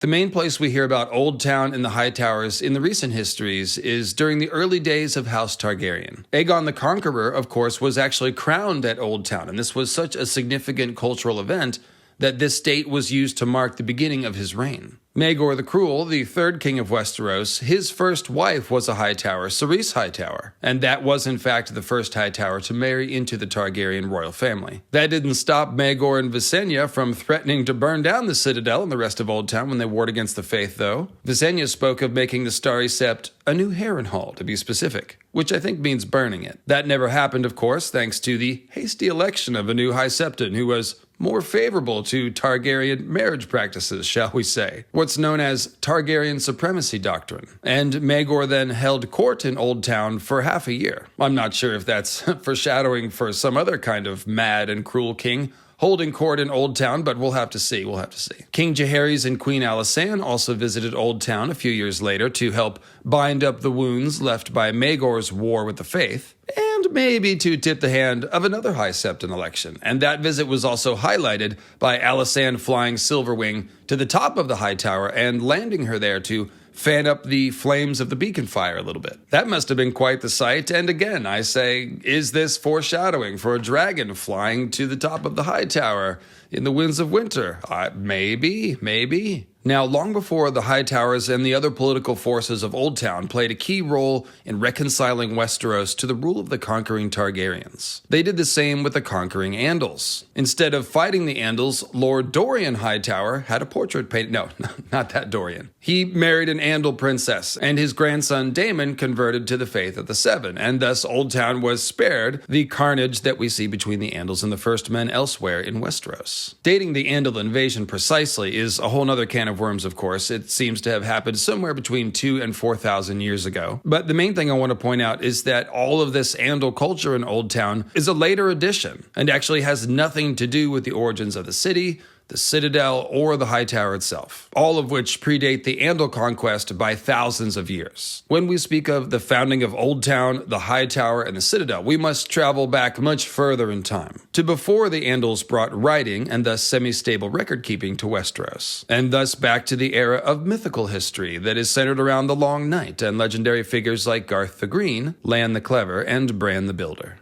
The main place we hear about Old Town and the High Towers in the recent histories is during the early days of House Targaryen. Aegon the Conqueror, of course, was actually crowned at Old Town, and this was such a significant cultural event that this date was used to mark the beginning of his reign. Maegor the Cruel, the third king of Westeros, his first wife was a Hightower, Cerys Hightower, and that was in fact the first Hightower to marry into the Targaryen royal family. That didn't stop Maegor and Visenya from threatening to burn down the Citadel and the rest of Old Town when they warred against the faith, though. Visenya spoke of making the Starry Sept a new Harrenhal, to be specific, which I think means burning it. That never happened, of course, thanks to the hasty election of a new High Septon who was more favorable to Targaryen marriage practices, shall we say. What's known as Targaryen supremacy doctrine. And Maegor then held court in Old Town for half a year. I'm not sure if that's foreshadowing for some other kind of mad and cruel king holding court in Old Town, but we'll have to see. King Jaehaerys and Queen Alysanne also visited Old Town a few years later to help bind up the wounds left by Maegor's war with the faith, and maybe to tip the hand of another High Septon election. And that visit was also highlighted by Alysanne flying Silverwing to the top of the High Tower and landing her there to fan up the flames of the beacon fire a little bit. That must have been quite the sight, and again, I say, is this foreshadowing for a dragon flying to the top of the High Tower in the winds of winter? Maybe. Now, long before the High Towers and the other political forces of Old Town played a key role in reconciling Westeros to the rule of the conquering Targaryens. They did the same with the conquering Andals. Instead of fighting the Andals, Lord Dorian Hightower had a portrait painted. No, not that Dorian. He married an Andal princess, and his grandson Daemon converted to the faith of the Seven, and thus Old Town was spared the carnage that we see between the Andals and the First Men elsewhere in Westeros. Dating the Andal invasion precisely is a whole other can of worms, of course. It seems to have happened somewhere between 2,000 and 4,000 years ago. But the main thing I want to point out is that all of this Andal culture in Old Town is a later addition and actually has nothing to do with the origins of the city, the Citadel, or the High Tower itself, all of which predate the Andal conquest by thousands of years. When we speak of the founding of Old Town, the High Tower, and the Citadel, we must travel back much further in time, to before the Andals brought writing and thus semi-stable record-keeping to Westeros, and thus back to the era of mythical history that is centered around the Long Night and legendary figures like Garth the Green, Lan the Clever, and Bran the Builder.